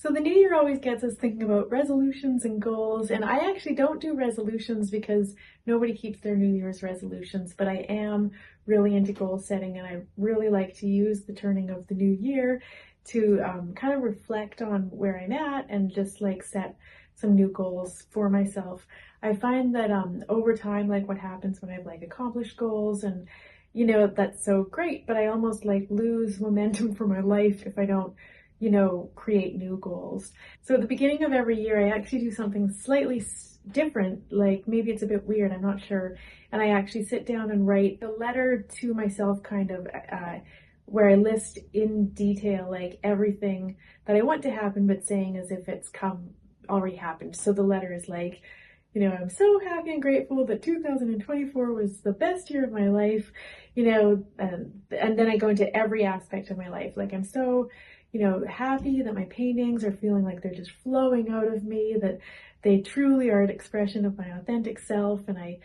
So the new year always gets us thinking about resolutions and goals, and I actually don't do resolutions because nobody keeps their New Year's resolutions, but I am really into goal setting, and I really like to use the turning of the new year to kind of reflect on where I'm at and just like set some new goals for myself. I find that over time, like what happens when I've like accomplished goals and that's so great, but I almost like lose momentum for my life if I don't create new goals. So at the beginning of every year, I actually do something slightly different. Like maybe it's a bit weird, I'm not sure. And I actually sit down and write a letter to myself, kind of, where I list in detail like everything that I want to happen, but saying as if it's already happened. So the letter is like, I'm so happy and grateful that 2024 was the best year of my life, and then I go into every aspect of my life. Like I'm so, happy that my paintings are feeling like they're just flowing out of me, that they truly are an expression of my authentic self. And I,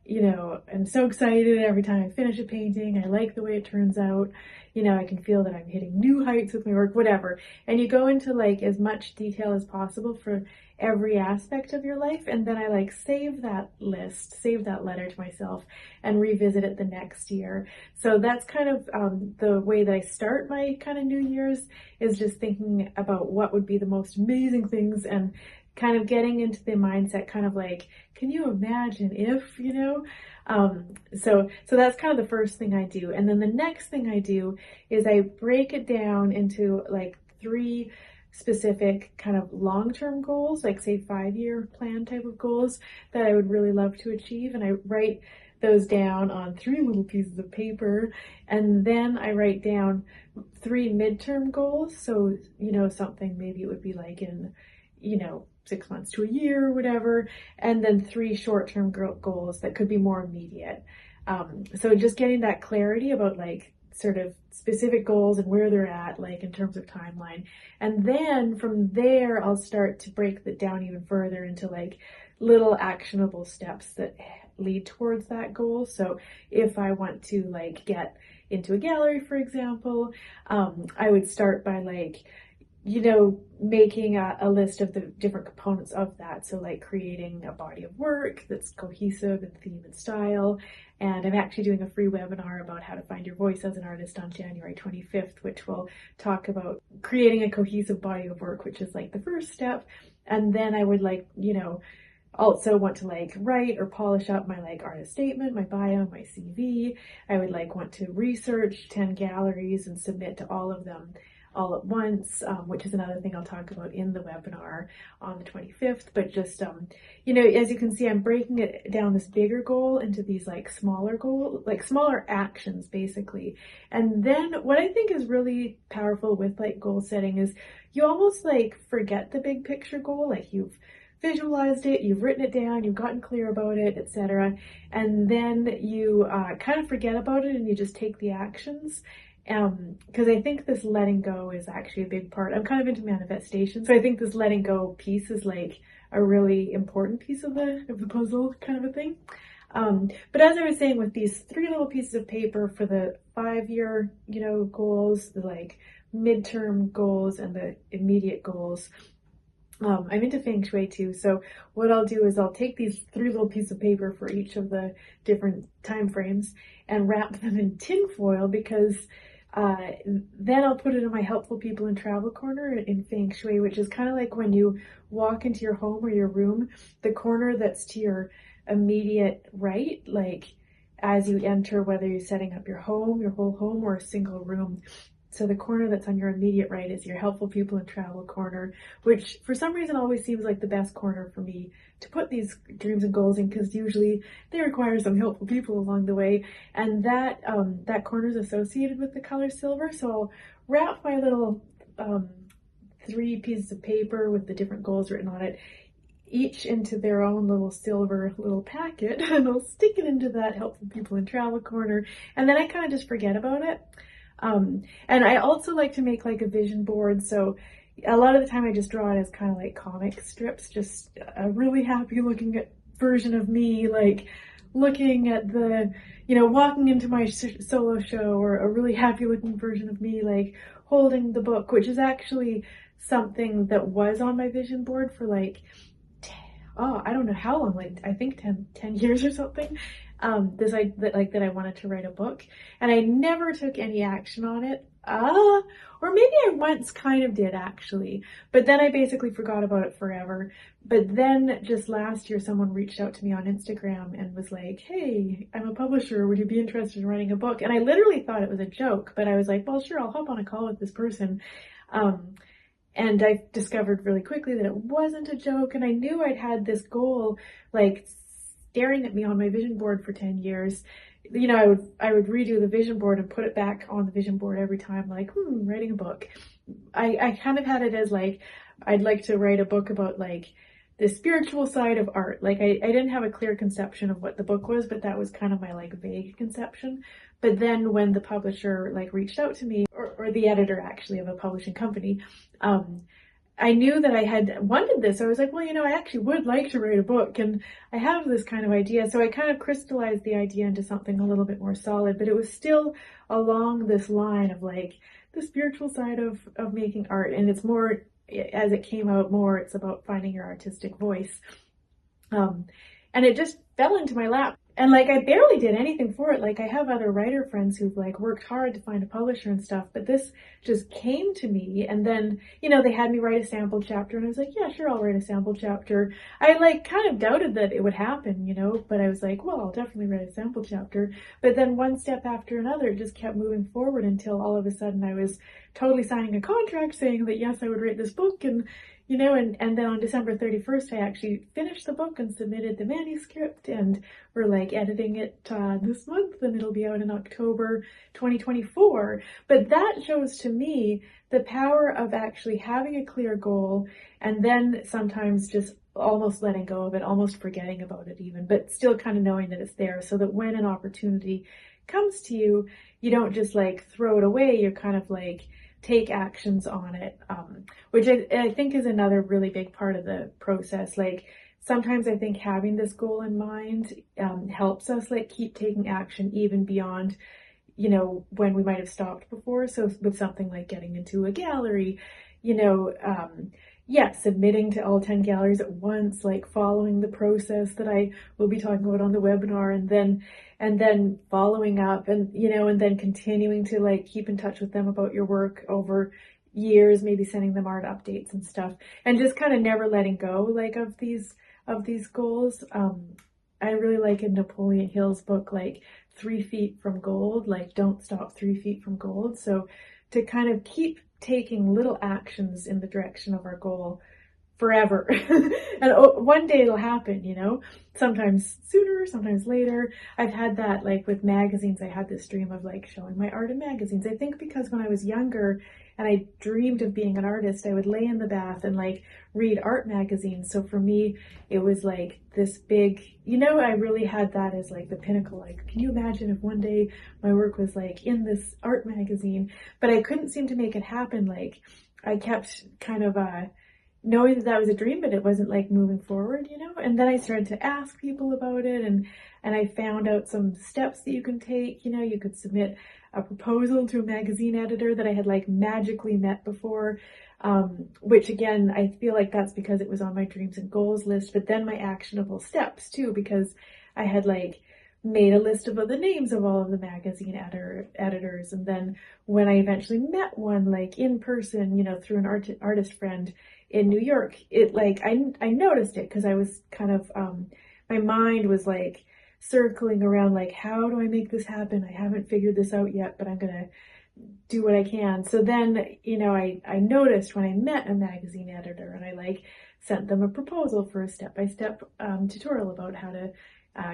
am so excited every time I finish a painting. I like the way it turns out. I can feel that I'm hitting new heights with my work, whatever. And you go into like as much detail as possible for every aspect of your life. And then I like save that list, save that letter to myself and revisit it the next year. So that's kind of the way that I start my kind of New Year's, is just thinking about what would be the most amazing things and kind of getting into the mindset, kind of like, can you imagine if, so that's kind of the first thing I do. And then the next thing I do is I break it down into like 3 specific kind of long-term goals, like say 5-year plan type of goals that I would really love to achieve. And I write those down on 3 little pieces of paper. And then I write down 3 midterm goals. So, something maybe it would be like in, 6 months to a year or whatever, and then 3 short-term goals that could be more immediate. So just getting that clarity about like sort of specific goals and where they're at, like in terms of timeline. And then from there, I'll start to break that down even further into like little actionable steps that lead towards that goal. So if I want to like get into a gallery, for example, I would start by like, making a list of the different components of that. So like creating a body of work that's cohesive in theme and style. And I'm actually doing a free webinar about how to find your voice as an artist on January 25th, which will talk about creating a cohesive body of work, which is like the first step. And then I would like, also want to like write or polish up my like artist statement, my bio, my CV. I would like want to research 10 galleries and submit to all of them all at once, which is another thing I'll talk about in the webinar on the 25th. But just, as you can see, I'm breaking it down, this bigger goal, into these like smaller goals, like smaller actions basically. And then what I think is really powerful with like goal setting is you almost like forget the big picture goal. Like you've visualized it, you've written it down, you've gotten clear about it, etc. And then you kind of forget about it and you just take the actions. Because I think this letting go is actually a big part. I'm kind of into manifestation, so I think this letting go piece is like a really important piece of the puzzle, kind of a thing. But as I was saying, with these 3 little pieces of paper for the 5-year, goals, the like midterm goals and the immediate goals, I'm into feng shui too. So what I'll do is I'll take these 3 little pieces of paper for each of the different time frames and wrap them in tin foil, because then I'll put it in my helpful people in travel corner in feng shui, which is kind of like when you walk into your home or your room, the corner that's to your immediate right, like as you enter, whether you're setting up your home, your whole home, or a single room. So the corner that's on your immediate right is your helpful people in travel corner, which for some reason always seems like the best corner for me to put these dreams and goals in, because usually they require some helpful people along the way. And that corner is associated with the color silver. So I'll wrap my little 3 pieces of paper with the different goals written on it, each into their own little silver little packet, and I'll stick it into that helpful people in travel corner. And then I kind of just forget about it. And I also like to make like a vision board. So a lot of the time I just draw it as kind of like comic strips, just a really happy looking version of me, like looking at the, walking into my solo show, or a really happy looking version of me, like holding the book, which is actually something that was on my vision board for like, I don't know how long, like I think 10 years or something. That I wanted to write a book, and I never took any action on it. Or maybe I once kind of did actually, but then I basically forgot about it forever. But then just last year, someone reached out to me on Instagram and was like, "Hey, I'm a publisher. Would you be interested in writing a book?" And I literally thought it was a joke, but I was like, "Well, sure, I'll hop on a call with this person." And I discovered really quickly that it wasn't a joke, and I knew I'd had this goal like staring at me on my vision board for 10 years. You know, I would redo the vision board and put it back on the vision board every time, like, writing a book. I kind of had it as like, I'd like to write a book about like the spiritual side of art. Like I didn't have a clear conception of what the book was, but that was kind of my like vague conception. But then when the publisher like reached out to me, or the editor actually of a publishing company, I knew that I had wanted this. I was like, well, you know, I actually would like to write a book, and I have this kind of idea. So I kind of crystallized the idea into something a little bit more solid, but it was still along this line of like the spiritual side of making art. And it's more, as it came out more, it's about finding your artistic voice. And it just fell into my lap. And like, I barely did anything for it. Like, I have other writer friends who've like worked hard to find a publisher and stuff, but this just came to me. And then, you know, they had me write a sample chapter, and I was like, yeah, sure, I'll write a sample chapter. I like kind of doubted that it would happen, you know, but I was like, well, I'll definitely write a sample chapter. But then one step after another, it just kept moving forward until all of a sudden I was totally signing a contract saying that yes, I would write this book. And you know, and then on December 31st, I actually finished the book and submitted the manuscript, and we're like editing it this month, and it'll be out in October 2024. But that shows to me the power of actually having a clear goal, and then sometimes just almost letting go of it, almost forgetting about it even, but still kind of knowing that it's there, so that when an opportunity comes to you, you don't just like throw it away. You're kind of like, take actions on it, which I think is another really big part of the process. Like, sometimes I think having this goal in mind helps us like keep taking action even beyond, you know, when we might have stopped before. So with something like getting into a gallery, you know, submitting to all 10 galleries at once, like following the process that I will be talking about on the webinar, and then following up, and, you know, and then continuing to like keep in touch with them about your work over years, maybe sending them art updates and stuff, and just kind of never letting go like of these goals. I really like in Napoleon Hill's book, like 3 feet from gold, like don't stop 3 feet from gold. So to kind of keep taking little actions in the direction of our goal forever. And one day it'll happen, you know, sometimes sooner, sometimes later. I've had that like with magazines. I had this dream of like showing my art in magazines. I think because when I was younger and I dreamed of being an artist, I would lay in the bath and like read art magazines. So for me, it was like this big, you know, I really had that as like the pinnacle. Like, can you imagine if one day my work was like in this art magazine? But I couldn't seem to make it happen. Like, I kept kind of knowing that that was a dream, but it wasn't like moving forward, you know? And then I started to ask people about it, and I found out some steps that you can take. You know, you could submit a proposal to a magazine editor that I had like magically met before, which again, I feel like that's because it was on my dreams and goals list, but then my actionable steps too, because I had like made a list of the names of all of the magazine editors. And then when I eventually met one, like in person, you know, through an artist friend in New York, it like, I noticed it, because I was kind of, my mind was like circling around, like, how do I make this happen? I haven't figured this out yet, but I'm gonna do what I can. So then, you know, I noticed when I met a magazine editor, and I like sent them a proposal for a step-by-step tutorial about how to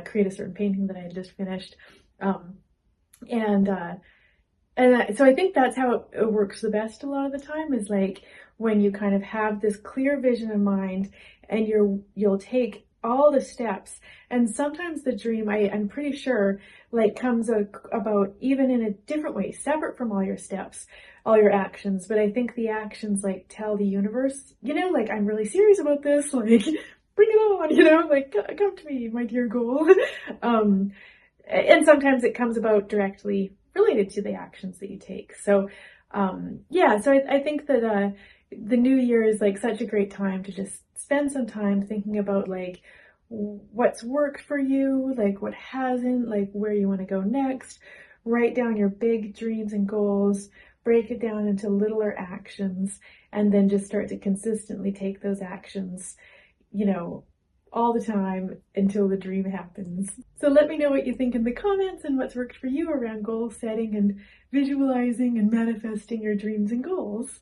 create a certain painting that I had just finished. And so I think that's how it works the best a lot of the time, is like when you kind of have this clear vision in mind, and you'll take all the steps. And sometimes the dream, I'm pretty sure, like comes about even in a different way, separate from all your steps, all your actions. But I think the actions like tell the universe, you know, like, I'm really serious about this, like, bring it on, you know, like, come to me, my dear goal. And sometimes it comes about directly related to the actions that you take. So, so I think that the new year is like such a great time to just spend some time thinking about like what's worked for you, like what hasn't, like where you want to go next. Write down your big dreams and goals, break it down into littler actions, and then just start to consistently take those actions, you know, all the time until the dream happens. So let me know what you think in the comments and what's worked for you around goal setting and visualizing and manifesting your dreams and goals.